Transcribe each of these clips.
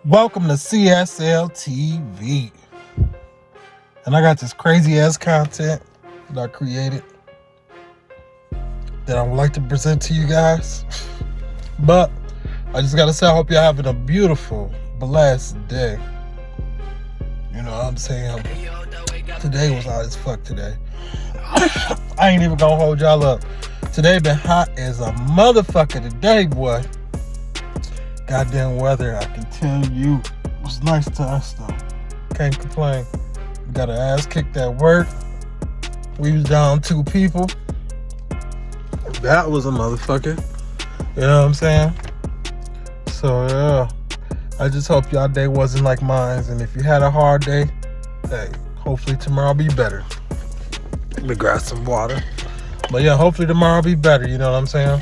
Welcome to CSL TV. And I got this crazy ass content that I created that I would like to present to you guys. But I just gotta say, I hope y'all having a beautiful, blessed day. You know what I'm saying? Today was hot as fuck today. I ain't even gonna hold y'all up. Today been hot as a motherfucker today, boy. Goddamn weather, I can tell you, it was nice to us though. Can't complain. We got our ass kicked at work. We was down 2 people. That was a motherfucker. You know what I'm saying? So yeah, I just hope y'all day wasn't like mine. And if you had a hard day, hey, hopefully tomorrow will be better. Let me grab some water. But yeah, hopefully tomorrow will be better. You know what I'm saying?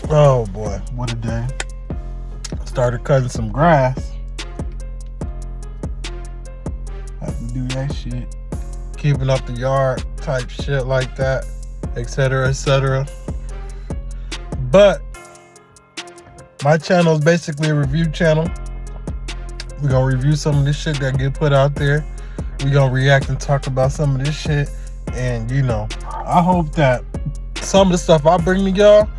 Oh boy, what a day. Started cutting some grass. Have to do that shit. Keeping up the yard type shit like that, etc., etc. But my channel is basically a review channel. We're gonna review some of this shit that get put out there. We're gonna react and talk about some of this shit. And you know, I hope that some of the stuff I bring to y'all,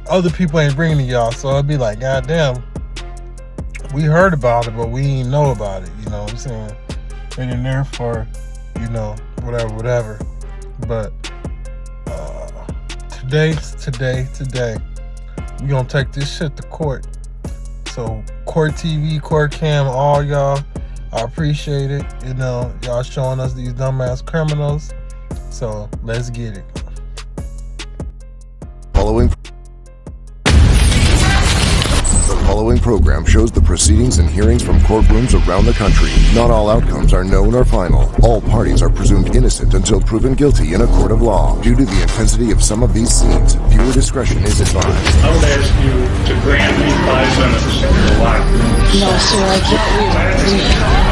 other people ain't bringing to y'all. So it'll be like, God damn, we heard about it, but we ain't know about it. You know what I'm saying? Been in there for, you know, whatever. But today, we gonna take this shit to court. So court TV, court cam, all y'all, I appreciate it. You know, y'all showing us these dumbass criminals. So let's get it. The following program shows the proceedings and hearings from courtrooms around the country. Not all outcomes are known or final. All parties are presumed innocent until proven guilty in a court of law. Due to the intensity of some of these scenes, viewer discretion is advised. I would ask you to grant me 5 minutes to relax. No, sir, I can't sleep.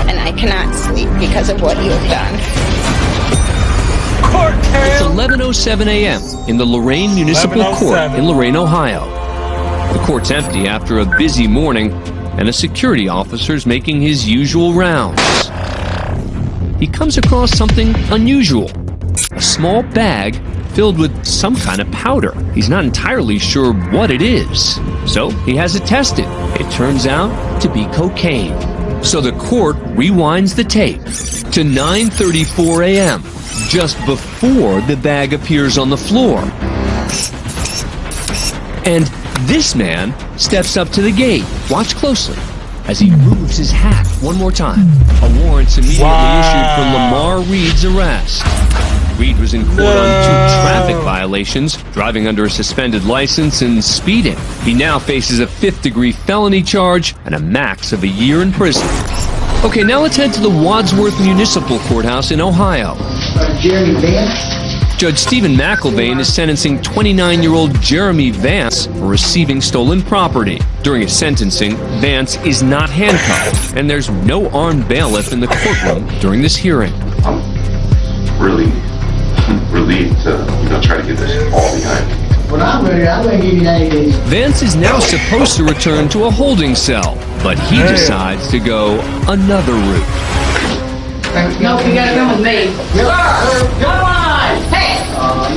And I cannot sleep because of what you have done. It's 11:07 a.m. in the Lorain Municipal Court in Lorain, Ohio. The court's empty after a busy morning, and a security officer's making his usual rounds. He comes across something unusual, a small bag filled with some kind of powder. He's not entirely sure what it is, so he has it tested. It turns out to be cocaine. So the court rewinds the tape to 9:34 a.m., just before the bag appears on the floor. And this man steps up to the gate. Watch closely as he moves his hat one more time. A warrant's immediately issued for Lamar Reed's arrest. Reed was in court on 2 traffic violations, driving under a suspended license and speeding. He now faces a 5th-degree felony charge and a max of a year in prison. Okay, now let's head to the Wadsworth Municipal Courthouse in Ohio. Jeremy Vance. Judge Stephen McIlvain is sentencing 29-year-old Jeremy Vance for receiving stolen property. During his sentencing, Vance is not handcuffed, and there's no armed bailiff in the courtroom during this hearing. I'm really relieved to, try to get this all behind me. When I'm ready, I'm going to give you 90 days. Vance is now supposed to return to a holding cell, but he decides to go another route. No, you gotta come with me. Come on! Hey!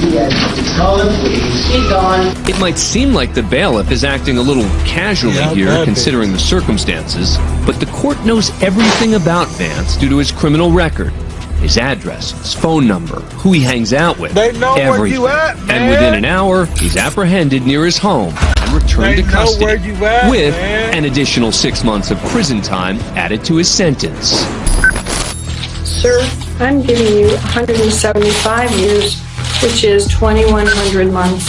You guys, call him, please. She's gone. It might seem like the bailiff is acting a little casually here, considering the circumstances, but the court knows everything about Vance due to his criminal record. His address, his phone number, who he hangs out with, They know everything. where you at, man. And within an hour, he's apprehended near his home and returned to custody where you at, with man. an additional 6 months of prison time added to his sentence. Sir, I'm giving you 175 years, which is 2,100 months.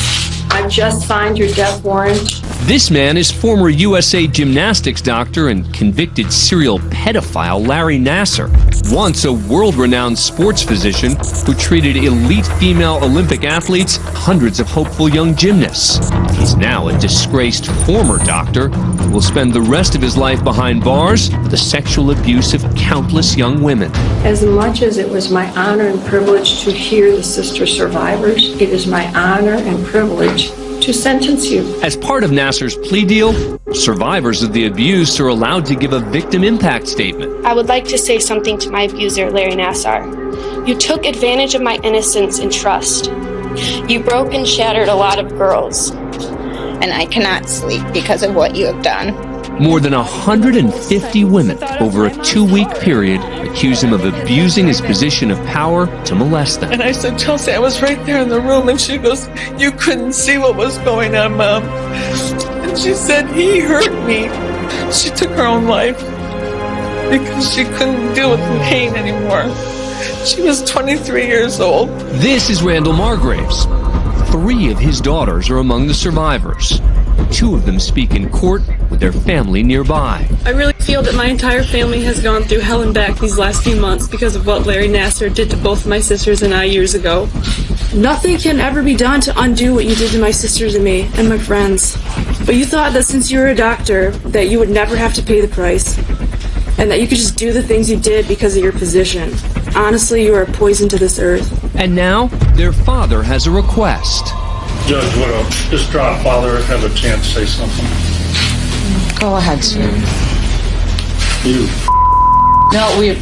I've just signed your death warrant. This man is former USA gymnastics doctor and convicted serial pedophile Larry Nassar, once a world-renowned sports physician who treated elite female Olympic athletes, hundreds of hopeful young gymnasts. He's now a disgraced former doctor who will spend the rest of his life behind bars for the sexual abuse of countless young women. As much as it was my honor and privilege to hear the sister survivors, it is my honor and privilege to sentence you. As part of Nasser's plea deal, survivors of the abuse are allowed to give a victim impact statement. I would like to say something to my abuser, Larry Nassar. You took advantage of my innocence and trust. You broke and shattered a lot of girls. And I cannot sleep because of what you have done. More than 150 women over a 2-week period accuse him of abusing his position of power to molest them. And I said, Chelsea, I was right there in the room. And she goes, you couldn't see what was going on, Mom. And she said, he hurt me. She took her own life because she couldn't deal with the pain anymore. She was 23 years old. This is Randall Margraves. 3 of his daughters are among the survivors. 2 of them speak in court with their family nearby. I really feel that my entire family has gone through hell and back these last few months because of what Larry Nassar did to both my sisters and I years ago. Nothing can ever be done to undo what you did to my sisters and me and my friends. But you thought that since you were a doctor, that you would never have to pay the price, and that you could just do the things you did because of your position. Honestly, you are a poison to this earth. And now, their father has a request. Judge Widow, just drop Father and have a chance to say something. Go ahead, sir. You. No, we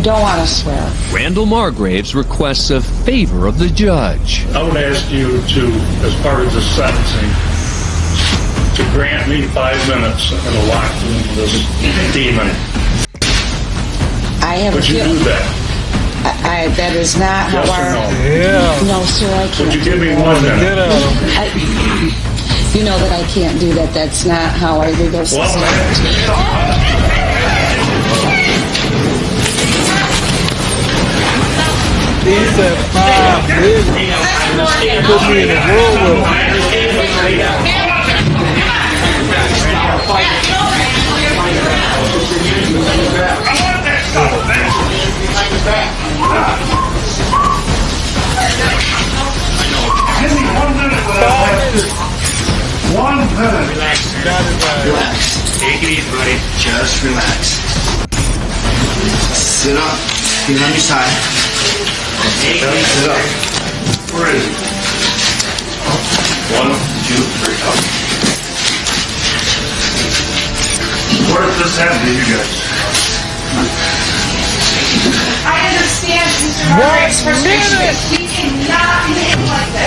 don't want to swear. Randall Margraves requests a favor of the judge. I would ask you to, as part of the sentencing, to grant me 5 minutes in a locked room with this demon. I have Would you do that? That is not Yes how our... or no? Yeah. No, sir, I can't. Would you give me 1 minute? Get out. You know that I can't do that. That's not how our legal system works. He said 5 minutes. Put me in the room with him. Relax. Take it easy, buddy. Just relax. Sit up. Get on your side. Sit up. Where is he? 1, 2, 3, up. What does this have to you guys? I understand, Mr. Margraves' frustration. We cannot behave like this.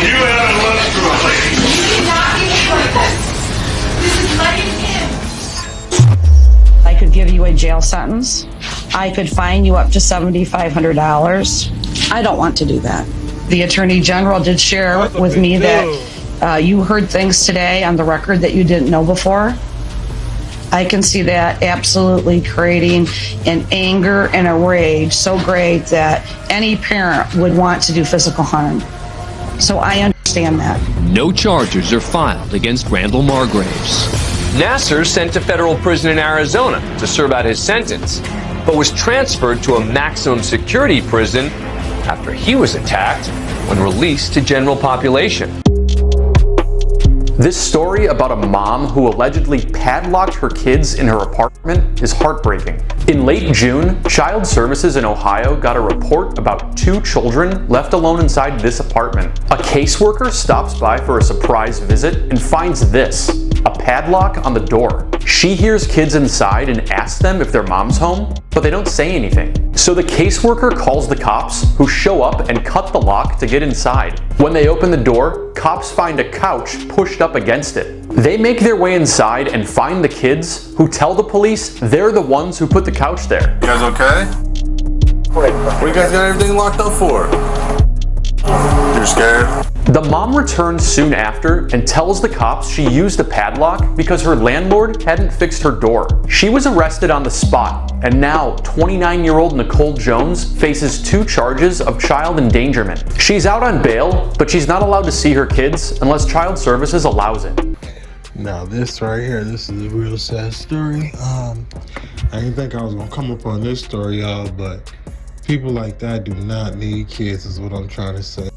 You haven't lived through it, lady. You cannot behave like this. This is letting in. I could give you a jail sentence. I could fine you up to $7,500. I don't want to do that. The Attorney General did share with me that you heard things today on the record that you didn't know before. I can see that absolutely creating an anger and a rage so great that any parent would want to do physical harm. So I understand that. No charges are filed against Randall Margraves. Nassar sent to federal prison in Arizona to serve out his sentence, but was transferred to a maximum security prison after he was attacked when released to general population. This story about a mom who allegedly padlocked her kids in her apartment is heartbreaking. In late June, Child Services in Ohio got a report about 2 children left alone inside this apartment. A caseworker stops by for a surprise visit and finds this, a padlock on the door. She hears kids inside and asks them if their mom's home, but they don't say anything. So the caseworker calls the cops, who show up and cut the lock to get inside. When they open the door, cops find a couch pushed up against it. They make their way inside and find the kids, who tell the police they're the ones who put the couch there. You guys okay? What you guys got everything locked up for? You're scared? The mom returns soon after and tells the cops she used a padlock because her landlord hadn't fixed her door. She was arrested on the spot, and now 29-year-old Nicole Jones faces 2 charges of child endangerment. She's out on bail, but she's not allowed to see her kids unless Child Services allows it. Now this right here, this is a real sad story. I didn't think I was gonna come up on this story, y'all, but people like that do not need kids is what I'm trying to say.